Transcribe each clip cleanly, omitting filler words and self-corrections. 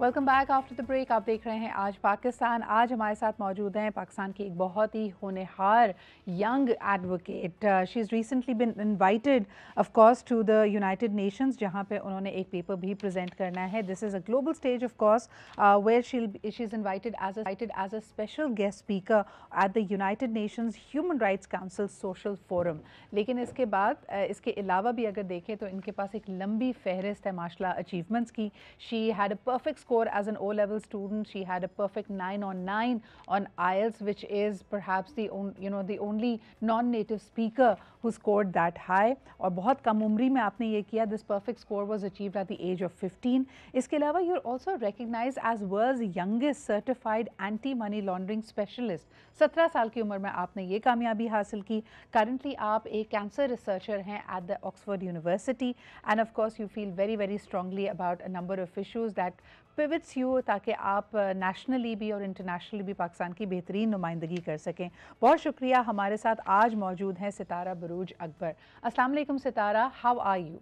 Welcome back after the break. आप देख रहे हैं आज पाकिस्तान। आज हमारे साथ मौजूद हैं पाकिस्तान की एक बहुत ही होनहार young advocate. She is recently been invited of course to the United Nations, जहां पे उन्होंने एक पेपर भी प्रेजेंट करना है। This is a global stage of course where she is invited as a special guest speaker at the United Nations Human Rights Council social forum. लेकिन इसके बाद इसके अलावा भी अगर देखें तो इनके पास एक लंबी फहरिस्त है माशाल्लाह अचीवमेंट्स की। She had a perfect score as an O-level student. She had a perfect 9 on 9 on IELTS, which is perhaps the only non-native speaker who scored that high. और बहुत कम उम्री में आपने ये किया. This perfect score was achieved at the age of 15. इसके अलावा you're also recognized as world's youngest certified anti-money laundering specialist. 17 साल की उम्र में आपने ये कामयाबी हासिल की. Currently आप एक कैंसर रिसर्चर हैं at the Oxford University, and of course you feel very very strongly about a number of issues that pivots you, ताकि आप नेशनली भी और इंटरनेशनली भी पाकिस्तान की बेहतरीन नुमाइंदगी कर सकें। बहुत शुक्रिया। हमारे साथ आज मौजूद हैं सितारा बरूज अकबर। अस्सलाम वालेकुम Sitara, how are you?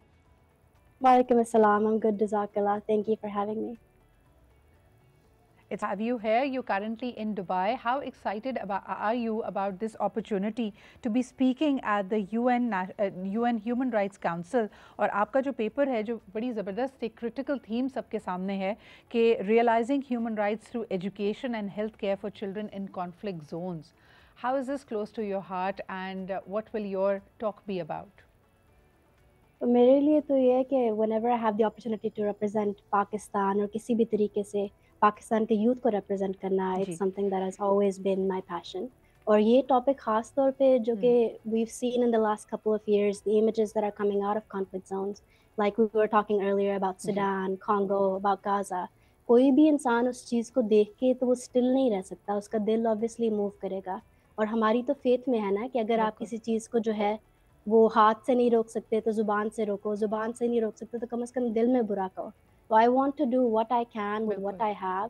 Walaikum assalam. I'm good, Jazakallah. Thank you for having me. It's have you here. You're currently in Dubai. How excited are you about this opportunity to be speaking at the UN Human Rights Council? और आपका जो paper है, जो बड़ी ज़बरदस्त एक critical theme सबके सामने है कि realizing human rights through education and health care for children in conflict zones. How is this close to your heart, and what will your talk be about? तो मेरे लिए तो ये है कि whenever I have the opportunity to represent Pakistan और किसी भी तरीके से पाकिस्तान के यूथ को represent करना, it's ji. something that has always been my passion. और ये टॉपिक खास तौर पे जो कि we've seen in the last couple of years, the images that are coming out of conflict zones, like we were talking earlier about Sudan, Congo, about Gaza. कोई भी इंसान उस चीज़ को देख के तो वो स्टिल नहीं रह सकता, उसका दिल ऑब्वियसली मूव करेगा। और हमारी तो फेथ में है ना कि अगर आप बिल्कुल। किसी चीज़ को जो है वो हाथ से नहीं रोक सकते तो ज़ुबान से रोको, ज़ुबान से नहीं रोक सकते तो कम से कम दिल में बुरा कहो। तो I want to do what I can with what बिल्कुल। आई हैव,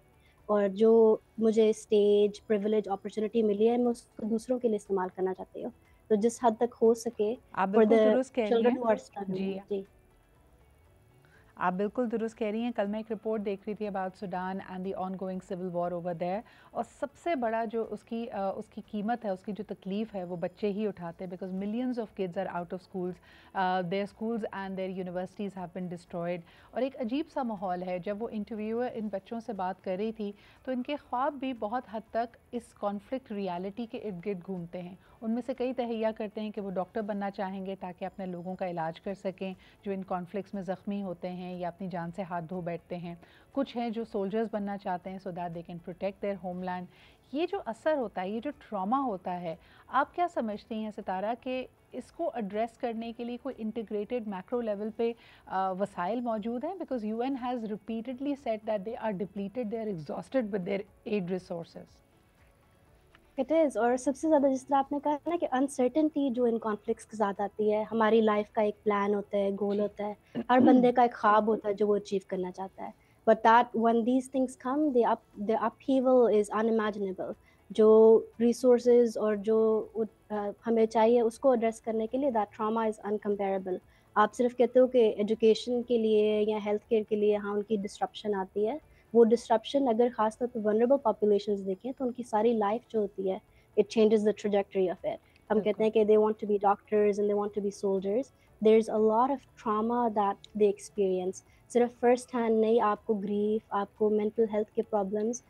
और जो मुझे स्टेज, प्रिविलेज, अपॉर्च्युनिटी मिली है मैं उसको दूसरों के लिए इस्तेमाल करना चाहती हूँ। तो जिस हद तक हो सके आप फॉर बिल्कुल द दुरुस्त कह रही चिल्ड्रन हैं। Who are struggling. जी, जी। आप बिल्कुल दुरुस्त कह रही हैं। कल मैं एक रिपोर्ट देख रही थी about Sudan and the ongoing civil war over there, और सबसे बड़ा जो उसकी कीमत है, उसकी जो तकलीफ़ है, वो बच्चे ही उठाते हैं, because millions of kids are out of schools, their schools and their universities have been destroyed. और एक अजीब सा माहौल है। जब वो इंटरव्यूअर इन बच्चों से बात कर रही थी तो इनके ख्वाब भी बहुत हद तक इस कॉन्फ्लिक्ट रियलिटी के इर्द गिर्द घूमते हैं। उनमें से कई तहैया करते हैं कि वो डॉक्टर बनना चाहेंगे ताकि अपने लोगों का इलाज कर सकें जो इन कॉन्फ्लिक्ट्स में ज़ख्मी होते हैं या अपनी जान से हाथ धो बैठते हैं। कुछ हैं जो सोल्जर्स बनना चाहते हैं so that they can protect their homeland. ये जो असर होता है, ये जो ट्रॉमा होता है, आप क्या समझती हैं सितारा कि इसको एड्रेस करने के लिए कोई इंटीग्रेटेड मैक्रो लेवल पे वसाइल मौजूद हैं? Because UN has repeatedly said that they are depleted, they are exhausted with their aid resources. It is, और सबसे ज़्यादा जिस तरह आपने कहा ना कि अनसर्टेनिटी जो इन कॉन्फ्लिक्ट्स के साथ आती है, हमारी लाइफ का एक प्लान होता है, गोल जी। होता है, हर बंदे का एक ख्वाब होता है जो वो अचीव करना चाहता है। But that when these things come, the upheaval is unimaginable. जो रिसोर्सेज और जो हमें चाहिए उसको एड्रेस करने के लिए दैट ट्रॉमा इज़ अनकम्पेरेबल। आप सिर्फ कहते हो कि एजुकेशन के लिए या हेल्थ केयर के लिए हाँ उनकी डिस्ट्रप्शन आती है, वो डिस्ट्रप्शन अगर खास तौर पे वल्नरेबल पॉपुलेशंस देखें तो उनकी सारी लाइफ जो होती है, it changes the trajectory of it. हम कहते बिल्कुल। हैं कि they want to be doctors and they want to be soldiers, there is a lot of trauma that they experience. सिर्फ फर्स्ट हैंड नहीं, आपको ग्रीफ, आपको मेंटल हेल्थ के problems,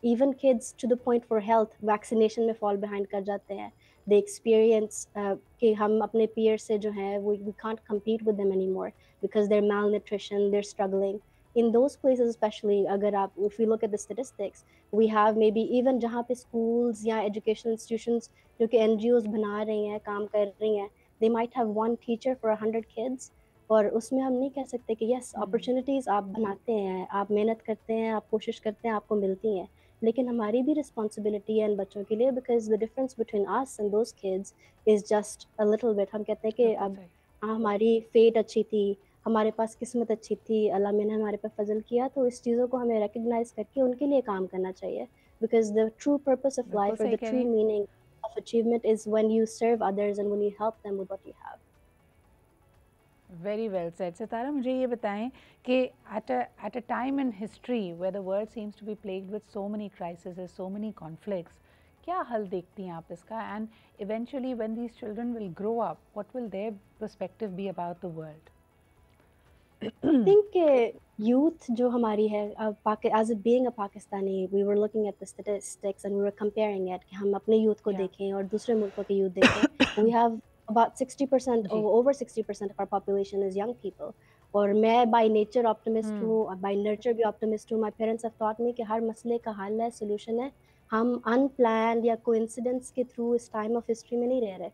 even kids to the point for health vaccination में fall behind कर जाते हैं। दे experience कि हम अपने पीयर से जो है वो we can't compete with them anymore because they're malnutrition, they're struggling. In those places especially, अगर आप if we look at the statistics, we have maybe even जहाँ पे schools या educational institutions जो कि NGOs बना रही हैं, काम कर रही हैं, they might have one teacher for 100 kids, और उसमें हम नहीं कह सकते कि yes opportunities आप बनाते हैं, आप मेहनत करते हैं, आप कोशिश करते हैं, आपको मिलती हैं, लेकिन हमारी भी रिस्पॉन्सिबिलिटी है इन बच्चों के लिए, because the difference between us and those kids is just a little bit. हम कहते हैं कि बिल्कुल अब सही। हमारी फेट अच्छी थी, हमारे पास किस्मत अच्छी थी, अल्लाह ने हमारे पे फजल किया, तो इस चीज़ों को हमें रिकग्नाइज करके उनके लिए काम करना चाहिए, because the true purpose of बिल्कुल लाइफ और सही द कह रही ट्रू हैं। Meaning of achievement is when you serve others and when you help them with what you have. Very well said. Sitara, मुझे ये बताएं कि at a time in history where the world seems to be plagued with so many crisis, so many conflicts, क्या हल देखती हैं आप इसका? And eventually when these children will grow up, what will their perspective be about the world? I think youth जो हमारी है as a being a Pakistani, we were looking at the statistics and we were comparing it कि हम अपने youth को या देखें और दूसरे मुल्कों के youth देखें. We have about 60% ji, over 60% of our population is young people. और मैं by nature optimist हूँ और by nurture भी optimist हूँ. My parents have taught me कि हर मसले का हल है, solution है. हम unplanned या coincidence के through इस time of history में नहीं रह रहे.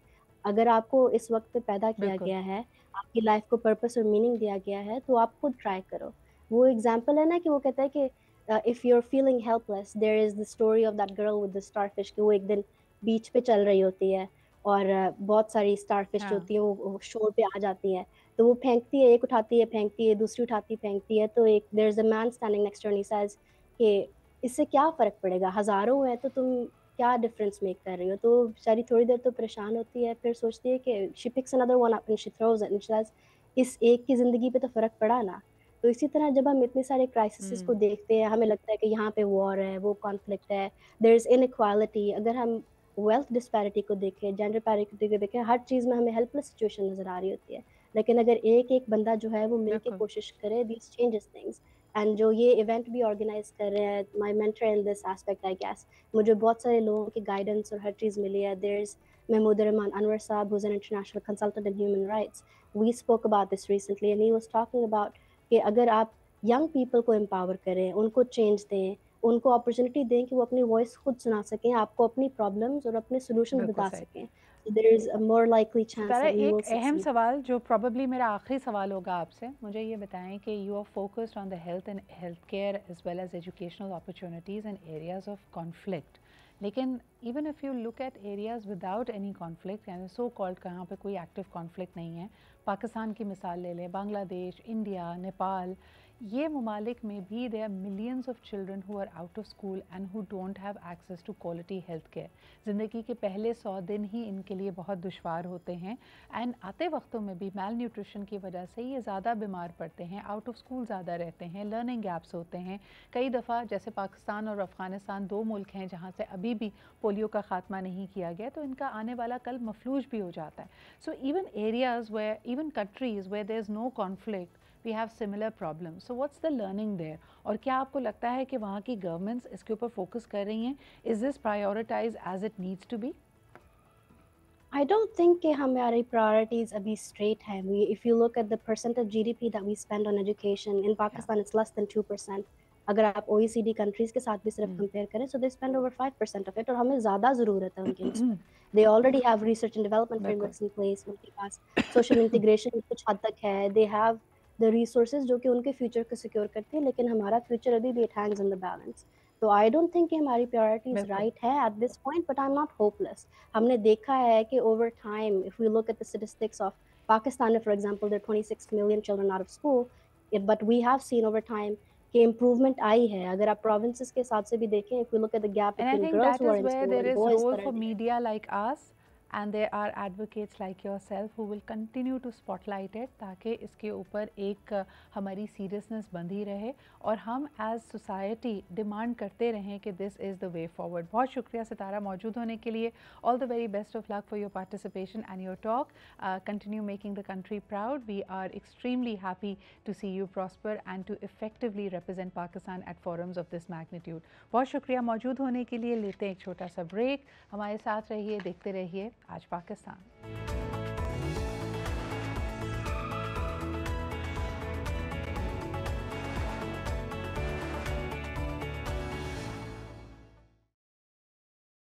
अगर आपको इस वक्त पे पैदा किया बिल्कुल। गया है, आपकी लाइफ को पर्पस और मीनिंग दिया गया है, तो आप खुद ट्राई करो. वो एग्जांपल है ना कि वो कहता है कि if you are feeling helpless, there is the story of that girl with the starfish, कि वो एक दिन बीच पे चल रही होती है और बहुत सारी स्टारफिश जो हाँ, होती है वो शोर पे आ जाती है. तो वो फेंकती है, एक उठाती है फेंकती है, दूसरी उठाती फेंकती है, तो एक there is a man standing next to her and he says कि इससे क्या फर्क पड़ेगा, हजारों हैं तो तुम क्या डिफरेंस मेक कर रही हो. तो बेचारी थोड़ी देर तो परेशान होती है, फिर सोचती है कि she picks another one up and she throws it and she says इस एक की जिंदगी पे तो फर्क पड़ा ना. तो इसी तरह जब हम इतने सारे क्राइसिस को हुँ, देखते हैं, हमें लगता है कि यहाँ पे वॉर है, वो कॉन्फ्लिक्ट है, देयर इज इनइक्वालिटी. अगर हम वेल्थ डिस्पैरिटी को देखें, जेंडर पैरिटी को देखें, हर चीज में हमें हेल्पलेस सिचुएशन नजर आ रही होती है. लेकिन अगर एक एक बंदा जो है वो मिलके बिल्कुल। कोशिश करे, दिस चेंजेस थिंग्स. एंड जो ये इवेंट भी ऑर्गेनाइज कर रहे हैं, my mentor in this aspect I guess, मुझे बहुत सारे लोगों की गाइडेंस और हर चीज़ मिली है. There is Mahmood Rahman Anwar Saab, who's an international consultant in human rights. We spoke about this recently, and he was talking about कि अगर आप young people को empower करें, उनको change दें, उनको opportunity दें कि वो अपनी voice खुद सुना सकें, आपको अपनी problems और अपने solutions बिल्कुल बता सही। सकें. So there is a more likely chance Sitara, that we एक will अहम succeed. सवाल जो प्रोबेबली मेरा आखिरी सवाल होगा आपसे, मुझे ये बताएं कि you are focused on the health and health care as well as educational opportunities in areas of conflict, लेकिन even if you look at areas without any conflict, यानी सो कॉल्ड कहाँ पे कोई एक्टिव कॉन्फ्लिक्ट नहीं है, पाकिस्तान की मिसाल ले लें, बांग्लादेश, इंडिया, नेपाल, ये ममालिक में भी there are millions of children who are out of school and who don't have access to quality health care. ज़िंदगी के पहले 100 दिन ही इनके लिए बहुत दुश्वार होते हैं एंड आते वक्तों में भी मेल न्यूट्रिशन की वजह से ये ज़्यादा बीमार पड़ते हैं, आउट ऑफ स्कूल ज़्यादा रहते हैं, लर्निंग गैप्स होते हैं. कई दफ़ा जैसे पाकिस्तान और अफ़गानिस्तान 2 मुल्क हैं जहाँ से अभी भी पोलियो का ख़ात्मा नहीं किया गया, तो इनका आने वाला कल मफलूज भी हो जाता है. So even areas where, even countries where there is no conflict, we have similar problem. So what's the learning there? और क्या आपको लगता है कि वहाँ की गवर्नमेंट्स इसके ऊपर फोकस कर रही हैं? Is this prioritise as it needs to be? I don't think कि हमारी priorities अभी straight हैं. If you look at the percent of GDP that we spend on education in या Pakistan, it's less than 2%. अगर आप OECD countries के साथ भी सिर्फ compare करें, so they spend over 5% of it, और हमें ज़्यादा ज़रूरत है उनकी उस पर. They already have research and development बिल्कुल. frameworks in place. उनके पास social integration कुछ हद तक है. They have the resources जो कि उनके future को secure करती है, लेकिन हमारा future अभी भी it hangs in the balance. तो I don't think कि हमारी priorities बिल्कुल. right है at this point, but I'm not hopeless. हमने देखा है कि over time, if we look at the statistics of Pakistan, for example, there are 26 million children out of school, but we have seen over time कि improvement आई है. अगर आप provinces के हिसाब से भी देखें, if we look at the gap And I between think girls that who are is in where school there and is boys role that are for there. media like us, and there are advocates like yourself who will continue to spotlight it, ताकि इसके ऊपर एक हमारी seriousness बंधी रहे और हम as society demand करते रहें कि this is the way forward. बहुत शुक्रिया सितारा मौजूद होने के लिए. All the very best of luck for your participation and your talk. Continue making the country proud. We are extremely happy to see you prosper and to effectively represent Pakistan at forums of this magnitude. बहुत शुक्रिया मौजूद होने के लिए. लेते हैं एक छोटा सा ब्रेक. हमारे साथ रहिए, देखते रहिए आज पाकिस्तान.